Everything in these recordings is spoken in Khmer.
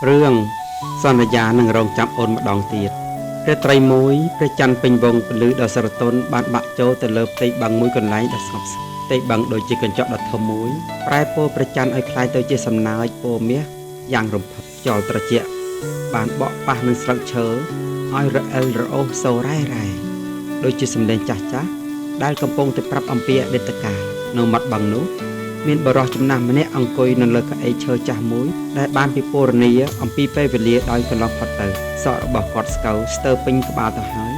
រឿងសន្យានឹងរងចាំអូនម្ដងទៀតព្រះត្រីមួយព្រះច័ន្ទពេញវងពលឺដ៏ស្រទន់បានបាក់ចូលទៅលើផ្ទៃបឹងមួយកន្លែងដ៏ស្ងប់ស្ងាត់ផ្ទៃបឹងដូចជាកញ្ចក់ដ៏ធំមួយប្រែពណ៌ព្រះច័ន្ទឲ្យคล้ายទៅជាសំណើចពណ៌មាសយ៉ាងរំភើបខ្យល់ត្រជាក់បានបក់ប៉ះនឹងស្លឹកឈើឲ្យរអិលរអោសសូររ៉ែរ៉ែដូចជាសំឡេងចាស់ចាស់ដែលកំពុងតែប្រាប់អំពីអតីតកាលនៅមាត់បឹងនោះមានបរិសុទ្ធចំណាស់ម្នាក់អង្គុយនៅលើកៅអីឈើចាស់មួយដែលបានពិពណ៌នាអំពីពេលវេលាដោយកន្លងផុតទៅសក់របស់គាត់ស្កូវស្ទើរពេញក្បាលទៅហើយ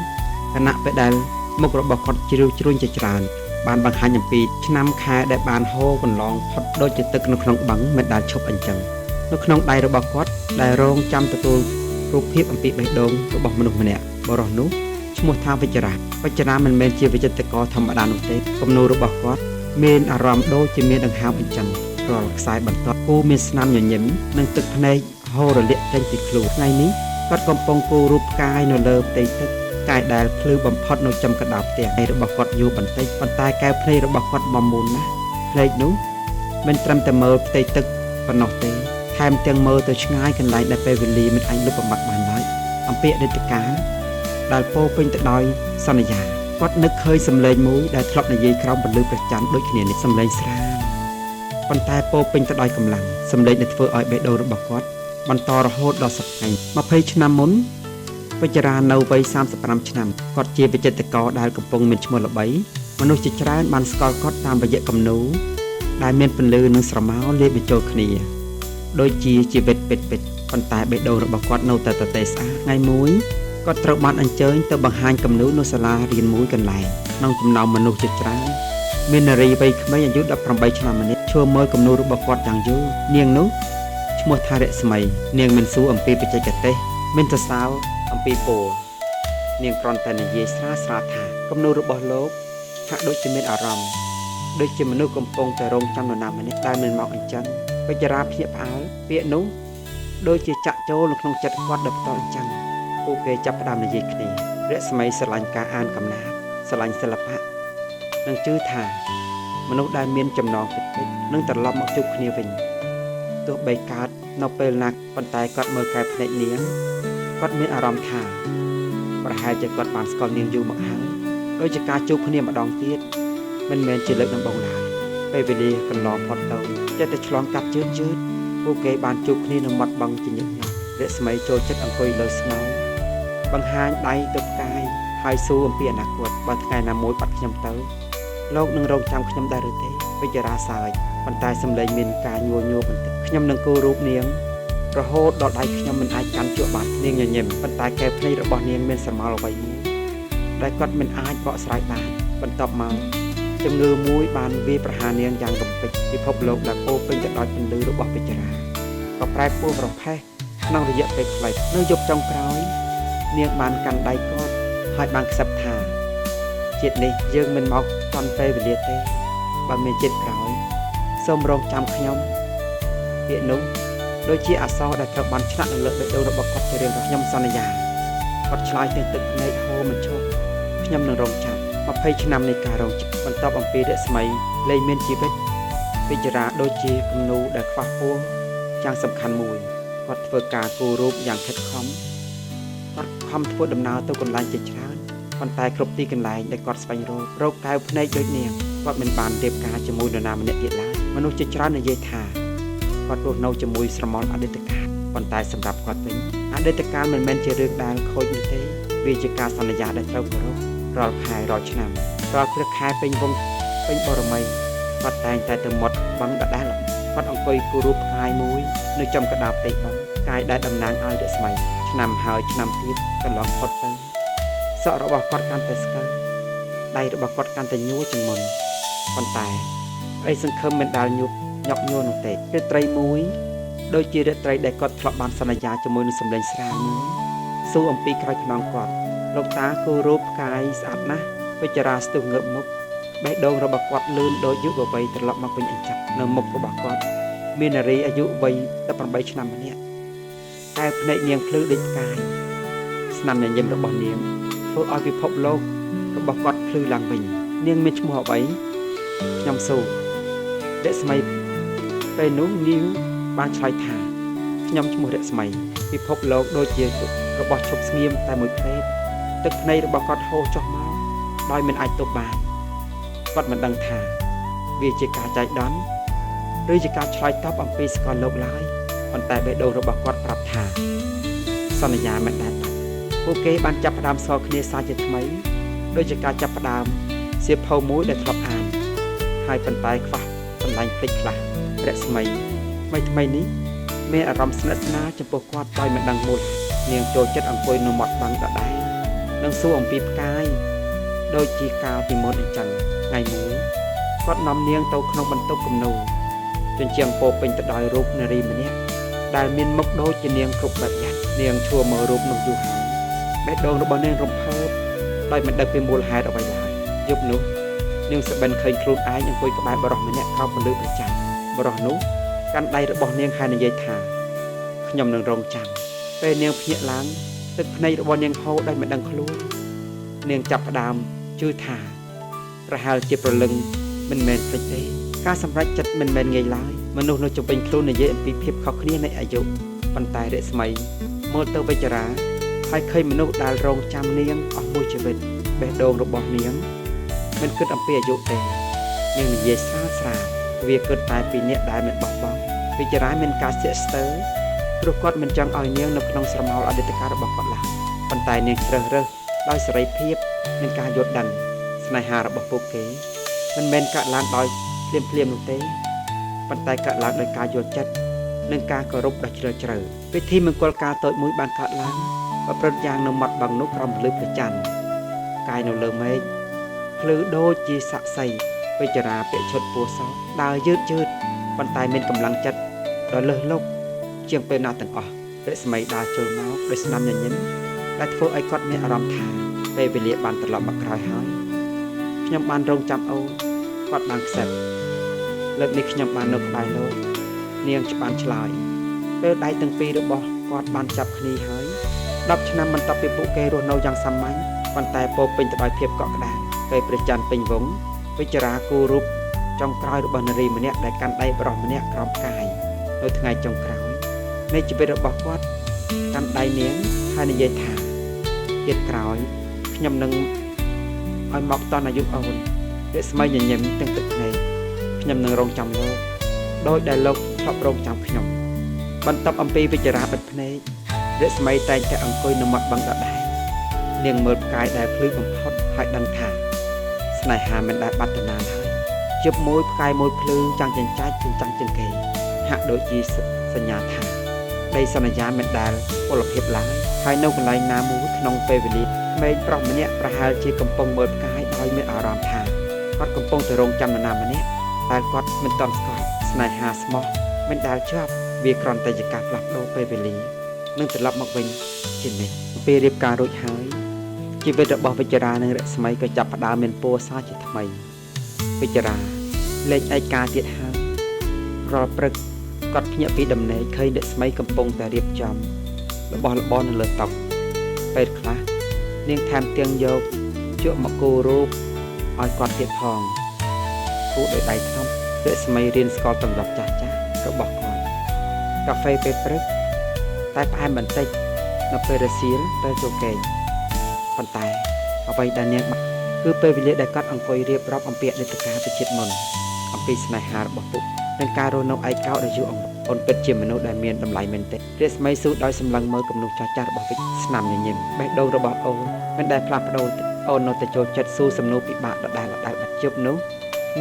ខណៈពេលដែលមុខរបស់គាត់ជ្រាវជ្រួញជាច្រើនបានបង្ហាញអំពីឆ្នាំខែដែលបានហូរកន្លងផុតដូចជាទឹកនៅក្នុងបឹងមិនដែលឈប់អញ្ចឹងនៅក្នុងដៃរបស់គាត់ដែលរងចាំទទួលរូបភាពអំពីបេះដូងរបស់មនុស្សម្នាក់បរិសុទ្ធនោះឈ្មោះថាវិជ្ជរាមិនមែនជាវិចិត្រករធម្មតានោះទេគំនូររបស់គាត់មានអារម្មណ៍ដូចជាមានដង្ហើមអញ្ចឹងរាល់ខ្សែបន្ទាត់គូមានស្នាមញញឹមនិងទឹកភ្នែកហូររលាក់ចេញពីខ្លួនថ្ងៃនេះគាត់កំពុងគូររូបផ្កាយនៅលើផ្ទៃទឹកផ្កាយដែលភ្លឺបំផុតនៅចំកណ្ដាលផ្ទះឯរបស់គាត់យូរបន្តិចប៉ុន្តែកែវភ្នែករបស់គាត់មមូនណាស់ភ្នែកនោះមិនត្រឹមតែមើលផ្ទៃទឹកប៉ុណ្ណោះទេថែមទាំងមើលទៅឆ្ងាយកន្លែងដែលពេលវេលាមិនអាចលុបបំបាត់បានឡើយអំពីអតីតកាលដែលពោពេញទៅដោយសន្យាគាត់នឹកឃើញសម្លេងមួយដែលធ្លាប់និយាយក្រោមពន្លឺព្រះច័ន្ទដូចគ្នានេះសម្លេងស្រាលប៉ុន្តែពោពេញទៅដោយកម្លាំងសម្លេងដែលធ្វើឲ្យបេះដូងរបស់គាត់បន្តរហូតដល់សប្តាហ៍20ឆ្នាំមុនវិជ្ជរានៅវ័យ35ឆ្នាំគាត់ជាវិចិត្រករដែលកំពុងមានឈ្មោះល្បីមនុស្សជាច្រើនបានស្គាល់គាត់តាមរយៈគំនូរដែលមានពន្លឺនិងស្រមោលលាយបញ្ចូលគ្នាដូចជាជីវិតពិតប៉ុន្តែបេះដូងរបស់គាត់នៅតែទទេស្អាតថ្ងៃមួយគាត់ត្រូវបានអញ្ជើញទៅបង្ហាញគំនូរនៅសាលារៀនមួយកន្លែងក្នុងចំណោមមនុស្សជាច្រើនមាននារីវ័យក្មេងអាយុ18ឆ្នាំម្នាក់ឈរមើលគំនូររបស់គាត់យ៉ាងយូរនាងនោះឈ្មោះថារស្មីនាងមិនសួរអំពីបច្ចេកទេសមិនសរសើរអំពីពណ៌នាងគ្រាន់តែនិយាយស្រាលថាគំនូររបស់លោកហាក់ដូចជាមានអារម្មណ៍ដូចជាមនុស្សកំពុងតែរងចាំនរណាម្នាក់ដែលមិនមកអញ្ចឹងវិជ្ជរាភ្ញាក់ផ្អើលពាក្យនោះដូចជាចាក់ចូលនៅក្នុងចិត្តគាត់ដល់ផ្ទាល់អញ្ចឹងពួកគេចាប់ផ្ដើមនិយាយគ្នារស្មីស្រឡាញ់ការអានកំណាព្យស្រឡាញ់សិល្បៈនិងជឿថាមនុស្សដែលមានចំណងពិតនឹងត្រឡប់មកជួបគ្នាវិញទោះបីកើតនៅពេលណាប៉ុន្តែគាត់មើលកែភ្នែកនាងគាត់មានអារម្មណ៍ថាប្រហែលជាគាត់បានស្គាល់នាងយូរមកហើយដូចជាការជួបគ្នាម្ដងទៀតមិនមែនជាលើកដំបូងឡើយពេលវេលាកន្លងផុតទៅចិត្តតែឆ្លងកាត់ជឿនពួកគេបានជួបគ្នានៅមាត់បឹងជាញឹកញាប់រស្មីចូលចិត្តអង្គុយលើស្មៅបង្ហាញដៃទៅផ្កាយហើយសួរអំពីអនាគតបើថ្ងៃណាមួយបាត់ខ្ញុំទៅលោកនឹងរងចាំខ្ញុំដែរឬទេវិជ្ជរាសើចប៉ុន្តែសម្លេងមានការញួរបន្តិចខ្ញុំនឹងគូររូបនាងរហូតដល់ដៃខ្ញុំមិនអាចកាន់ជាប់បាននាងញញឹមប៉ុន្តែកែភ្នែករបស់នាងមានស្រមោលអ្វីមួយដែលគាត់មិនអាចបកស្រាយបានបន្ទាប់មកជំងឺមួយបានវាយប្រហារនាងយ៉ាងរំពេចពិភពលោកដែលពោពេញទៅដោយពន្លឺរបស់វិជ្ជរាក៏ប្រែប្រួលប្រផេះក្នុងរយៈពេលខ្លីនៅយប់ចុងក្រោយនាងបានកាន់ដៃគាត់ហើយបានខ្សឹបថាជាតិនេះយើងមិនមកទាន់ពេលវេលាទេបើមានជាតិក្រោយសូមរងចាំខ្ញុំពាក្យនោះដូចជាអក្សរដែលត្រូវបានឆ្លាក់នៅលើបេះដូងរបស់គាត់ជារៀងរាល់ខ្ញុំសន្យាគាត់ឆ្លើយទាំងទឹកភ្នែកហូរមិនឈប់ខ្ញុំនឹងរងចាំ20ឆ្នាំនៃការរងចាំបន្ទាប់អំពីរស្មីលែងមានជីវិតវិជ្ជរាដូចជាគំនូរដែលខ្វះពោលយ៉ាងសំខាន់មួយគាត់ធ្វើការគូររូបយ៉ាងខិតខំគាត់ខំធ្វើដំណើរទៅកន្លែងជាច្រើនប៉ុន្តែគ្រប់ទីកន្លែងដែលគាត់ស្វែងរកកែវភ្នែកដូចនាងគាត់មិនបានរៀបការជាមួយនរណាម្នាក់ទៀតឡើយមនុស្សជាច្រើននិយាយថាគាត់រស់នៅជាមួយស្រមោលអតីតកាលប៉ុន្តែសម្រាប់គាត់វិញអតីតកាលមិនមែនជារឿងដែលខូចនោះទេវាជាការសន្យាដែលត្រូវគោរពរាល់ខែរាល់ឆ្នាំរាល់ព្រឹកខែពេញវង្សពេញបរមីគាត់តែងតែទៅមាត់បឹងដដែលគាត់អង្គុយគូររូបផ្កាយមួយនៅចំកណ្ដាលផ្ទៃបឹងផ្កាយដែលតំណាងឲ្យរស្មីឆ្នាំហើយឆ្នាំទៀតកន្លងផុតទៅសក់របស់គាត់កាន់តែស្កើដៃរបស់គាត់កាន់តែញួរជាងមុនប៉ុន្តែអីសង្ឃឹមមិនដាល់ញាប់ញួរនោះទេរាត្រីមួយដូចជារាត្រីដែលគាត់ធ្លាប់បានសន្យាជាមួយនឹងសម្លេងស្រាលមួយសួរអំពីក្រោយខ្នងគាត់លោកតាគូររូបផ្កាយស្អាតណាស់វិជ្ជរាស្ទុះងើបមុខបេះដូងរបស់គាត់លឿនដូចយុវវ័យត្រឡប់មកវិញអញ្ចឹងនៅមុខរបស់គាត់មាននារីអាយុវ័យ18ឆ្នាំម្នាក់តែភ្នែកនាងភ្លឺដូចផ្កាយស្នាមញញឹមរបស់នាងធ្វើឲ្យពិភពលោករបស់គាត់ភ្លឺឡើងវិញនាងមានឈ្មោះអ្វីខ្ញុំសួររស្មីពេលនោះនាងបានឆ្លើយថា ខ្ញុំឈ្មោះរស្មីពិភពលោកដូចជារបស់ឈប់ស្ងៀមតែមួយភ្នែកទឹកភ្នែករបស់គាត់ហូរចុះមកដោយមិនអាចទប់បានគាត់មិនដឹងថាវាជាការចែកដន្យឬជាការឆ្លើយតបអំពីសកលលោកឡើយប៉ុន្តែបេះដូងរបស់គាត់ប្រាប់ថាសន្យាមិនដែលពួកគេបានចាប់ផ្ដើមស្គាល់គ្នាសារជាថ្មីដូចជាការចាប់ផ្ដើមសៀវភៅមួយដែលធ្លាប់អានហើយប៉ុន្តែខ្វះសម្លាញ់ភ្លេចខ្លះរស្មីថ្មីនេះមានអារម្មណ៍ស្និទ្ធស្នាលចំពោះគាត់ដោយមិនដឹងមូលនាងចូលចិត្តអង្គុយនៅមាត់បឹងដដែលនិងសួរអំពីផ្កាយដូចជាកាលពីមុនអញ្ចឹងថ្ងៃមួយគាត់នាំនាងទៅក្នុងបន្ទប់គំនូរជញ្ជាំងពោពេញទៅដោយរូបនារីម្នាក់ដែលមានមុខដូចជានាងគ្រប់បែបយ៉ាងនាងឈួរមើលរូបនោះយូរហើយបេះដូងរបស់នាងរំភើបដោយមិនដឹងពីមូលហេតុអ្វីឡើយយប់នោះនាងសបិនឃើញខ្លួនឯងអង្គុយក្បែរបរិសម្នាក់ក្រោមពន្លឺព្រះច័ន្ទបរិសនោះកាន់ដៃរបស់នាងហើយនិយាយថាខ្ញុំនឹងរងចាំពេលនាងភ្ញាក់ឡើងទឹកភ្នែករបស់នាងហូរដោយមិនដឹងខ្លួននាងចាប់ផ្ដើមជឿថាប្រហែលជាប្រលឹងមិនមែនភ្លេចទេការសម្រេចចិត្តមិនមែនងាយឡើយមនុស្សនៅជុំវិញខ្លួននិយាយអំពីភាពខុសគ្នានៃអាយុប៉ុន្តែរស្មីមើលទៅវិចារាហើយឃើញមនុស្សដែលរងចាំនាងអស់មួយជីវិតបេះដូងរបស់នាងមិនគិតអំពីអាយុទេនាងនិយាយស្រាលវាគិតតែពីអ្នកដែលមិនបោះបង់វិចារាមានការស្ទាក់ស្ទើរព្រោះគាត់មិនចង់ឲ្យនាងនៅក្នុងស្រមោលអតីតកាលរបស់គាត់ឡើយប៉ុន្តែនាងជ្រើសរើសដោយសេរីភាពនិងការយល់ដឹងស្នេហារបស់ពួកគេមិនមែនកើតឡើងដោយភ្លាមនោះទេប៉ុន្តែកើតឡើងដោយការយល់ចិត្តនិងការគោរពដ៏ជ្រាលជ្រៅពិធីមង្គលការតូចមួយបានកើតឡើងប្រព្រឹត្តយ៉ាងនៅមាត់បឹងនោះក្រោមពន្លឺព្រះច័ន្ទកាយនៅលើមេឃភ្លឺដូចជាសាក់សីវិចារាពាក់ឈុតពណ៌សដើរយឺតប៉ុន្តែមានកម្លាំងចិត្តដ៏លើសលប់ជាងពេលណាទាំងអស់រស្មីដើរចូលមកដោយស្នាមញញឹមដែលធ្វើឲ្យគាត់មានអារម្មណ៍ថាពេលវេលាបានត្រឡប់មកក្រោយហើយខ្ញុំបានរងចាំអូនគាត់បានខ្សឹបលើកនេះខ្ញុំបាននៅក្បែរលោកនាងបានឆ្លើយពេលដៃទាំងពីររបស់គាត់បានចាប់គ្នាហើយ10ឆ្នាំបន្ទាប់ពីពួកគេរស់នៅយ៉ាងសាមញ្ញប៉ុន្តែពោពេញទៅដោយភាពកក់ក្ដៅពេលព្រះច័ន្ទពេញវងវិចារាគូរូបចុងក្រោយរបស់នារីម្នាក់ដែលកាន់ដៃបរិសម្នាក់ក្រោមផ្កាយនៅថ្ងៃចុងក្រោយនៃជីវិតរបស់គាត់កាន់ដៃនាងហើយនិយាយថាទៀតក្រោយខ្ញុំនឹងឲ្យមកតនអាយុអូនរស្មីញញឹមទាំងទឹកភ្នែកខ្ញុំនឹងរងចាំលោកដោយដែលលោកធ្លាប់រងចាំខ្ញុំបន្ទាប់អំពីវិចារាបិទភ្នែករស្មីតែងតែអង្គុយនៅមាត់បឹងដដែលនាងមើលផ្កាយដែលភ្លឺបំផុតហើយដឹងថាស្នេហាមិនដែលបាត់ទៅណាឡើយជប់មួយផ្កាយមួយភ្លឺចាំងចិញ្ចាច់ចាំងជាងគេហាក់ដូចជាសញ្ញាថាដីសន្យាមិនដែលពលភាពឡើយហើយនៅកន្លែងណាមួយក្នុងពេលវេលាក្មេងប្រុសម្នាក់ប្រហែលជាកំពុងមើលផ្កាយដោយមានអារម្មណ៍ថាគាត់កំពុងតែរងចាំនរណាម្នាក់តែគាត់មិនទាន់ស្គាល់ស្នេហាស្មោះមិនដែលជាប់វាគ្រាន់តែជាការផ្លាស់ប្ដូរពេលវេលានឹងត្រឡប់មកវិញជានិច្ចពេលរៀបការរួចហើយជីវិតរបស់វិចារានិងរស្មីក៏ចាប់ផ្ដើមមានពណ៌សជាថ្មីវិចារាលេងឯកាទៀតហើយរាល់ព្រឹកគាត់ភ្ញាក់ពីដំណេកឃើញរស្មីកំពុងតែរៀបចំរបស់របរនៅលើតុពេលខ្លះនាងថែមទាំងយកជក់មកគូររូបឲ្យគាត់ទៀតផងគូដោយដៃថ្នមរស្មីរៀនស្គាល់ទម្លាប់ចាស់របស់គាត់កាហ្វេពេលព្រឹកតែផ្អែមបន្តិចនៅពេលរសៀលពេលចូលគេងប៉ុន្តែអ្វីដែលនាងគឺពេលវេលាដែលគាត់អង្គុយរៀបរាប់អំពីអតីតកាលពីជាតិមុនអំពីស្នេហារបស់ពួកនិងការរស់នៅឯកោដែលយូរអង្វែងអូនពិតជាមនុស្សដែលមានតម្លៃមែនទេរស្មីស៊ូដោយសម្លឹងមើលគំនុះចាស់របស់វិជ្ជស្នាមញញឹមបេះដូងរបស់អូនមិនដែលផ្លាស់ប្ដូរអូននៅតែចូលចិត្តស៊ូសំណួរពិបាកដដែលបាត់ជប់នោះ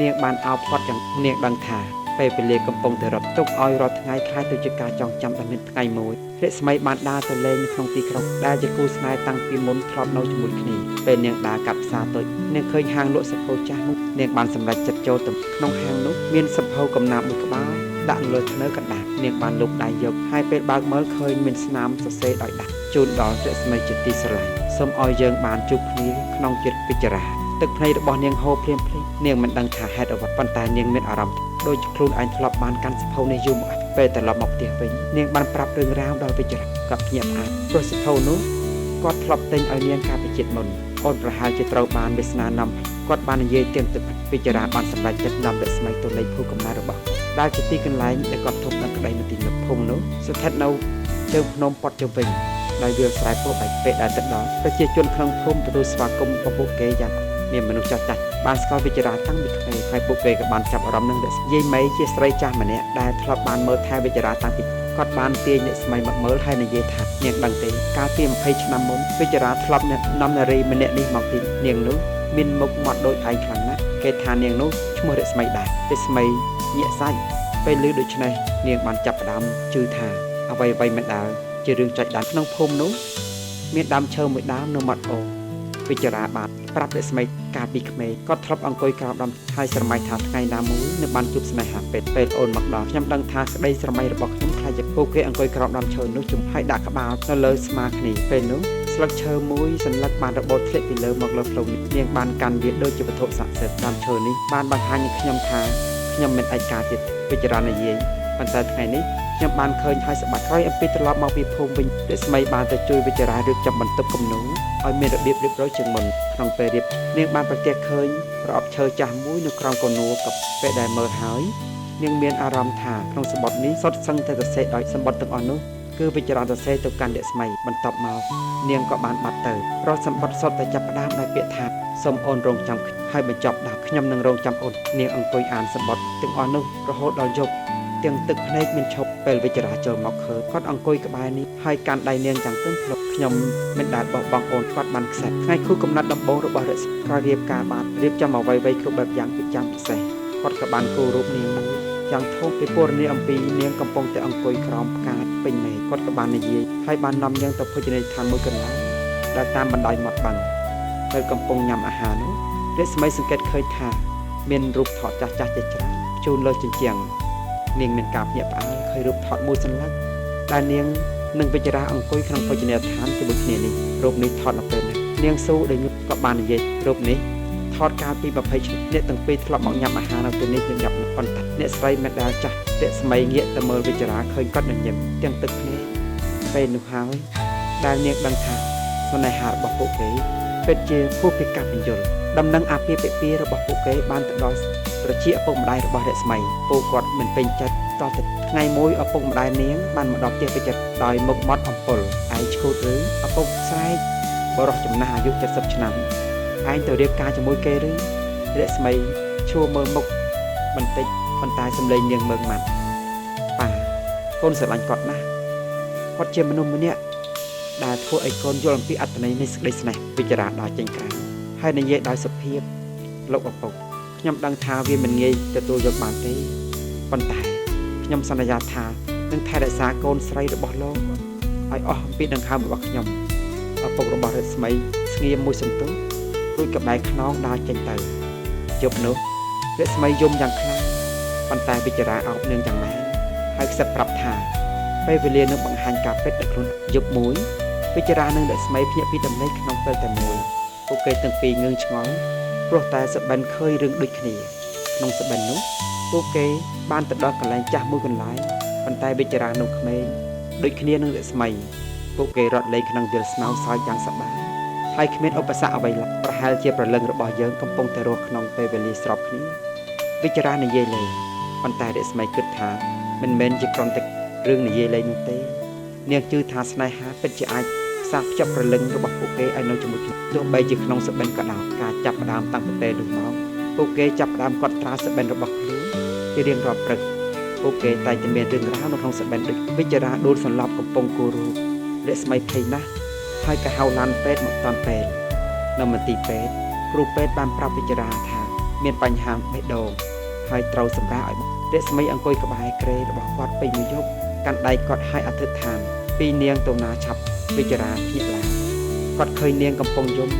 នាងបានអោបផាត់យ៉ាងនាងដឹងថាពេលវេលាកំពុងតែរត់ទុកឲ្យរាល់ថ្ងៃคล้ายទៅជាការចងចាំដ៏មានថ្ងៃមួយរស្មីបានដើរទៅលេងនៅក្នុងទីក្រុងដែលជាគូស្នេហ៍តាំងពីមុនធ្លាប់នៅជាមួយគ្នាពេលនាងដើរកាត់ផ្សារតូចនាងឃើញហាងលក់សភៅចាស់នោះនាងបានសម្រេចចិត្តចូលទៅក្នុងហាងនោះមានសភៅកំណាព្យមួយក្បាលដាក់លើធ្នើកណ្ដាលនាងបានលូកដៃយកហើយពេលបើកមើលឃើញមានស្នាមសរសេរដោយដាក់ជូនដល់រស្មីជាទីស្រឡាញ់សូមឲ្យយើងបានជួបគ្នាក្នុងចិត្តពិចារណាទឹកភ្នែករបស់នាងហូរភ្លាមនាងមិនដឹងថាហេតុអ្វីប៉ុន្តែនាងមានអារម្មណ៍ដូចខ្លួនឯងធ្លាប់បានកាន់សភៅនេះយូរមកពេលត្រឡប់មកផ្ទះវិញនាងបានប្រាប់រឿងរ៉ាវដល់វិចារគាត់ភ្ញាក់ផ្អើលព្រោះសភៅនោះគាត់ធ្លាប់ទិញឲ្យនាងកាលពីជាតិមុនអូនប្រហែលជាត្រូវបានវាសនានាំគាត់បាននិយាយទាំងទឹកវិចារបានសម្រេចចិត្តនាំរស្មីទៅលេខភូកំណើតរបស់គាត់ ដែលជាទីកន្លែងដែលគាត់ធប់ដល់ក្តីនៅទីនោះភូមិនោះស្ថិតនៅជើងភ្នំប៉ុតជុំវិញដោយវាលស្រែពោបែកពេកដែលទឹកដល់ប្រជាជនក្នុងភូមិទទួលស្វាគមន៍ពួកគេយ៉ាងមានមនុស្សចាស់ចាស់បានស្គាល់វិចារាតាំងពីក្មេងហើយពួកគេក៏បានចាប់អារម្មណ៍នឹងយាយម៉ៃជាស្រីចាស់ម្នាក់ដែលធ្លាប់បានមើលថែវិចារាតាំងពីគាត់បានទាញអ្នកស្មៃមកមើលហើយនិយាយថានាងដឹងទេកាលពី20ឆ្នាំមុនវិចារាធ្លាប់នាំនារីម្នាក់នេះមកទីនាងនោះមានមុខមាត់ដូចឯងខ្លាំងណាស់គេថានាងនោះឈ្មោះរស្មីដែររស្មីញាក់សាច់ពេលឮដូច្នេះនាងបានចាប់ផ្ដើមជឿថាអ្វីមិនដើរជារឿងចាច់ដានក្នុងភូមិនោះមានដើមឈើមួយដើមនៅមាត់អូវិចារាបាទប្រាប់រស្មីកាលពីក្មេងគាត់ធ្លាប់អង្គុយក្រោមដើមហើយស្រមៃថាថ្ងៃណាមួយនឹងបានជួបស្នេហាពេលអូនមកដល់ខ្ញុំដឹងថាក្តីស្រមៃរបស់ខ្ញុំខ្លាចជាពួកគេអង្គុយក្រោមដើមឈើនោះជំហើយដាក់ក្បាលនៅលើស្មាគ្នាពេលនោះស្លឹកឈើមួយសន្លឹកបានរបូតធ្លាក់ពីលើមកលើផ្លូវនេះនាងបានកាន់វាដូចជាវត្ថុស័ក្តិសិទ្ធិដើមឈើនេះបានបង្ហាញនឹងខ្ញុំថាខ្ញុំមិនអាចការទៀតវិចារណាយាយប៉ុន្តែថ្ងៃនេះខ្ញុំបានឃើញហើយសប្បាយក្រោយអំពីត្រឡប់មកពីភូមិវិញរស្មីបានទៅជួយវិចារារៀបចំបន្ទប់គំនូរឲ្យមានរបៀបរៀបរយជាងមុនក្នុងពេលរៀបនាងបានប្រទះឃើញប្រអប់ឈើចាស់មួយនៅក្រោមកនូរកពេលដែលមើលហើយនាងមានអារម្មណ៍ថាក្នុងសម្បត្តិនេះសុទ្ធសឹងតែសរសេរដោយសម្បត្តិទាំងអស់នោះគឺវិចារាសរសេរទៅកាន់រស្មីបន្ទាប់មកនាងក៏បានបាត់ទៅព្រោះសម្បត្តិសុទ្ធតែចាប់ផ្ដើមដោយពាក្យថាសូមអូនរងចាំហើយបញ្ចប់ដល់ខ្ញុំនឹងរងចាំអូននាងអង្គុយអានសម្បត្តិទាំងអស់នោះរហូតដល់យប់ទាំងទឹកភ្នែកមានឈប់ពេលវិចារាចូលមកឃើញគាត់អង្គុយក្បែរនេះហើយកាន់ដៃនាងយ៉ាងទន់ភ្លុកខ្ញុំមិនដែលបោះបង់អូនគាត់បានខ្សែថ្ងៃគូកំណត់ដំបូងរបស់រស្មីក្រោយរៀបការបានរៀបចំអ្វីៗគ្រប់បែបយ៉ាងពិសេសគាត់ក៏បានគូររូបនាងមួយយ៉ាងធំពីពរនីអំពីនាងកំពុងតែអង្គុយក្រោមផ្កាពេញមេឃគាត់ក៏បាននិយាយហើយបាននាំនាងទៅភោជនីយដ្ឋានមួយកន្លែងដែលតាមបណ្ដោយមាត់បាំងនៅកំពុងញ៉ាំអាហារនោះរស្មីសង្កេតឃើញថាមានរូបថតចាស់ជាច្រើនជូនលើជញ្ជាំងនាងមានការភ្ញាក់ផ្អើលឃើញរូបថតមួយសន្លឹកដែលនាងនិងវិចារាអង្គុយក្នុងភោជនីយដ្ឋានជាមួយគ្នានេះរូបនេះថតនៅពេលនេះនាងស៊ូដែលក៏បាននិយាយរូបនេះថតកាលពី20ឆ្នាំអ្នកទាំងពីរធ្លាប់មកញ៉ាំអាហារនៅទីនេះញញឹមប៉ុន្តែអ្នកស្រីមិនដែលចាស់រស្មីងាកទៅមើលវិចារាឃើញគាត់ញញឹមទាំងទឹកភ្នែកពេលនោះហើយដែលនាងដឹងថាស្នេហារបស់ពួកគេពិតជាពុះពីការបញ្យល់ដំណឹងអាពាហ៍ពិពាហ៍របស់ពួកគេបានទៅដល់ប្រជាឪពុកម្ដាយរបស់រស្មីពួកគាត់មិនពេញចិត្តតទៅថ្ងៃមួយឪពុកម្ដាយនាងបានមកដល់ផ្ទះវិចិត្រដោយមុខមាត់អំពុលឯងឈួតឬឪពុកស្រែកបរិសុចំណាស់អាយុ70ឆ្នាំឯងទៅរៀបការជាមួយគេឬរស្មីឈួរមើលមុខបន្តិចប៉ុន្តែសម្លេងនាងមើងម៉ាត់ប៉ាកូនស្រឡាញ់គាត់ណាស់គាត់ជាមនុស្សម្នាក់ដែលធ្វើឲ្យកូនយល់អំពីអត្ថន័យនៃសេចក្តីស្នេហ៍វិចារាដល់ចេញក្រៅហើយនិយាយដោយសុភាពលោកឪពុកខ្ញុំដឹងថាវាមិនងាយទទួលយកបានទេប៉ុន្តែខ្ញុំសន្យាថានឹងថែរក្សាកូនស្រីរបស់លោកឲ្យអស់អំពីដង្ហើមរបស់ខ្ញុំឪពុករបស់រស្មីស្ងៀមមួយសន្ទុះរួចកបែកខ្នងដើរចេញទៅយប់នោះរស្មីយំយ៉ាងខ្លាំងប៉ុន្តែវិចារាអោបនាងយ៉ាងណាហើយខ្សឹបប្រាប់ថាពេលវេលានឹងបង្ហាញការពិតដល់ខ្លួនយប់មួយវិចារានិងរស្មីភ្ញាក់ពីដំណេកក្នុងពេលតែមួយពួកគេទាំងពីរងឿងឆ្ងល់ព្រោះតែសបិនឃើញរឿងដូចគ្នាក្នុងសបិននោះពួកគេបានទៅដល់កន្លែងចាស់មួយកន្លែងប៉ុន្តែវិចារានិងក្មេងដូចគ្នានឹងរស្មីពួកគេរត់លេងក្នុងវាលស្មៅសើចយ៉ាងសប្បាយហើយគ្មានឧបសគ្គអ្វីឡើយប្រហែលជាប្រលឹងរបស់យើងកំពុងតែរស់ក្នុងពេលវេលាស្របគ្នាវិចារានិយាយលេងប៉ុន្តែរស្មីគិតថាមិនមែនជាគ្រាន់តែរឿងនិយាយលេងនោះទេនាងជឿថាស្នេហាពិតជាអាចផ្សារភ្ជាប់ប្រលឹងរបស់ពួកគេឲ្យនៅជាមួយគ្នាទោះបីជាក្នុងសបិនក៏ដោយការចាប់ផ្ដើមតាំងពីពេលនោះមកពួកគេចាប់ផ្ដើមកត់ត្រាសបិនរបស់ខ្លួនជារៀងរាល់ព្រឹកពួកគេតែងតែមានរឿងរ៉ាវនៅក្នុងសបិនដូចវិចារាដួលសន្លប់កំពុងគូរូបរស្មីភ័យណាស់ហើយក៏ហៅឡានពេទ្យមកតាមពេទ្យនៅមន្ទីរពេទ្យគ្រូពេទ្យបានប្រាប់វិចារាថាមានបញ្ហាបេះដូងហើយត្រូវសម្រាកឲ្យរស្មីអង្គុយក្បែរគ្រែរបស់គាត់ពេញមួយយប់កាន់ដៃគាត់ឲ្យអធិដ្ឋានពីនាងទៅណាឆាប់វិចារាភ្ញាក់ឡើងគាត់ឃើញនាងកំពុងយំ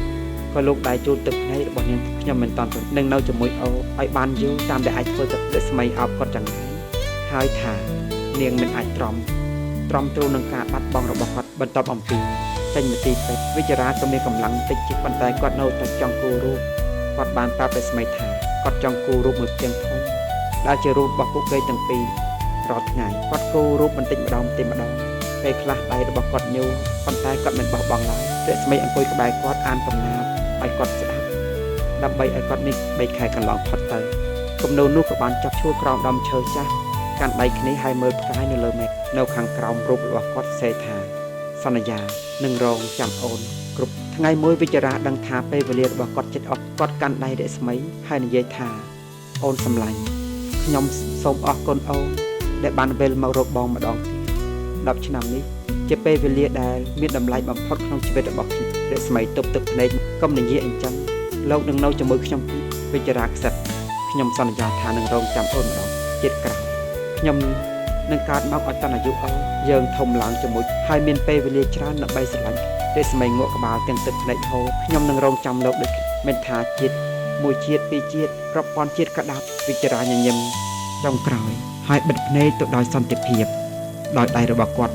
ក៏លោកដៃជួលទឹកភ្នែករបស់នាងខ្ញុំមិនតាន់នឹងនៅជាមួយអូឲ្យបានយូរតាមដែលអាចធ្វើទៅរស្មីអោបគាត់យ៉ាងណាហើយថានាងមិនអាចទ្រាំទ្រូនឹងការបាត់បង់របស់គាត់បន្ទាប់អំពីចេញមន្ទីរពេទ្យវិចារាក៏មានកម្លាំងតិចជាប៉ុន្តែគាត់នៅតែចង់គូររូបគាត់បានប្រាប់រស្មីថាគាត់ចង់គូររូបមួយផ្ទាំងធំដែលជារូបរបស់ពួកគេទាំងពីររាល់ថ្ងៃគាត់គូររូបបន្តិចម្ដងពេលខ្លះដៃរបស់គាត់ញូរប៉ុន្តែគាត់មិនបោះបង់ឡើយរស្មីអង្គុយក្បែរគាត់អានកំណាព្យឲ្យគាត់ស្ដាប់ដើម្បីឲ្យគាត់នេះ3ខែកន្លងផុតទៅ គំនូនោះក៏បានចាប់ឈួរក្រោមដើមឈើចាស់កាន់ដៃគ្នាហើយមើលផ្កាយនៅលើមេឃនៅខាងក្រោមរូបរបស់គាត់សេថាសន្យានឹងរងចាំអូនគ្រប់ថ្ងៃមួយវិចារាដឹងថាពេលវេលារបស់គាត់ចិត្តអស់គាត់កាន់ដៃរស្មីហើយនិយាយថាអូនសម្លាញ់ខ្ញុំសូមអរគុណអូនដែលបានវិលមករកបងម្ដងទៀត10ឆ្នាំនេះជាពេលវេលាដែលមានតម្លៃបំផុតក្នុងជីវិតរបស់ខ្ញុំរស្មីទប់ទឹកភ្នែកកុំនិយាយអញ្ចឹងលោកនឹងនៅជាមួយខ្ញុំវិចារាខ្សិតខ្ញុំសន្យាថានឹងរងចាំអូនម្ដងជាតិក្រោយខ្ញុំនឹងកើតមកឲ្យតនអាយុអូនយើងធំឡើងជាមួយហើយមានពេលវេលាច្រើនដើម្បីស្រឡាញ់រស្មីងក់ក្បាលទាំងទឹកភ្នែកហូរខ្ញុំនឹងរងចាំលោកដូចមិនថាជាតិមួយជាតិពីរជាតិរាប់ពាន់ជាតិក៏ដោយវិចារាញញឹមចុងក្រោយហើយបិទភ្នែកទៅដោយសន្តិភាពដោយដៃរបស់គាត់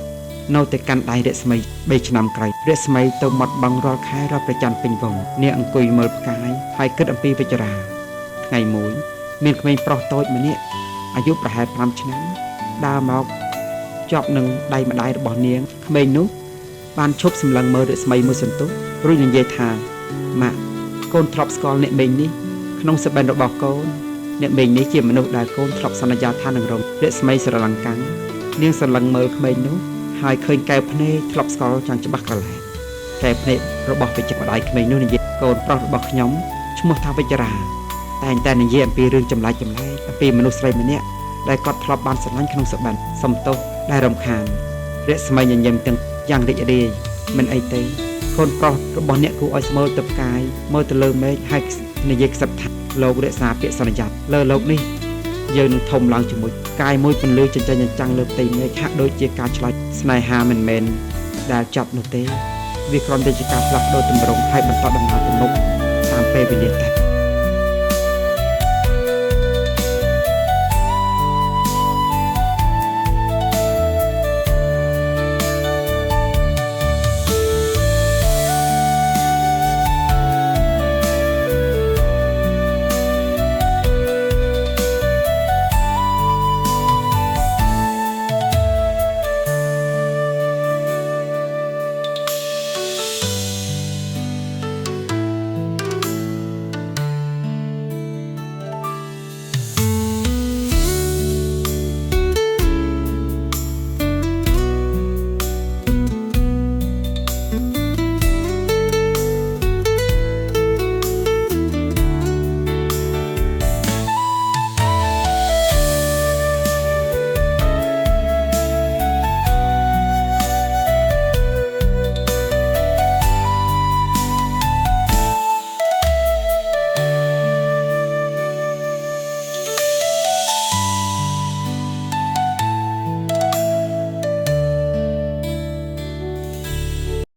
នៅតែកាន់ដៃរស្មី3ឆ្នាំក្រោយរស្មីទៅមាត់បឹងរាល់ខែរាល់ប្រច័ណ្ឌពេញវងនាងអង្គុយមើលផ្កាយហើយគិតអំពីវិចារាថ្ងៃមួយមានក្មេងប្រុសតូចម្នាក់អាយុប្រហែល5ឆ្នាំដើរមកជាប់នឹងដៃម្ដាយរបស់នាងក្មេងនោះបានឈប់សម្លឹងមើលរស្មីមួយសន្ទុះរួចនិយាយថាម៉ាក់កូនធ្លាប់ស្គាល់អ្នកមេងនេះក្នុងសបិនរបស់កូនអ្នកមេងនេះជាមនុស្សដែលកូនធ្លាប់សន្យាថានឹងរងរស្មីស្រឡង្កាំងនាងស្រឡឹងមើលក្មេងនោះហើយឃើញកែវភ្នែកធ្លាប់ស្គាល់យ៉ាងច្បាស់ក្រឡែតកែវភ្នែករបស់វិចារម្ដាយក្មេងនោះនិយាយកូនប្រុសរបស់ខ្ញុំឈ្មោះថាវិចារាតែងតែនិយាយអំពីរឿងចម្លែកអំពីមនុស្សស្រីម្នាក់ដែលគាត់ធ្លាប់បានស្រឡាញ់ក្នុងសបិនសំទោសដែលរំខានរស្មីញញឹមទាំងយ៉ាងរីករាយមិនអីទេកូនប្រុសរបស់អ្នកគួរឲ្យស្មើទៅផ្កាយមើលទៅលើមេឃហើយនិយាយខ្សឹបថាលោករក្សាពាក្យសន្យាលើលោកនេះយើងនឹងធំឡើងជាមួយកាយមួយពន្លឺចិញ្ចឹមចាំងលើផ្ទៃមេឃហាក់ដូចជាការឆ្លើយស្នេហាមិនមែនដែលចាប់នោះទេវាគ្រាន់តែជាការផ្លាស់ប្ដូរទម្រង់ហើយបន្តដំណើរទៅមុខតាមពេលវេលាតែ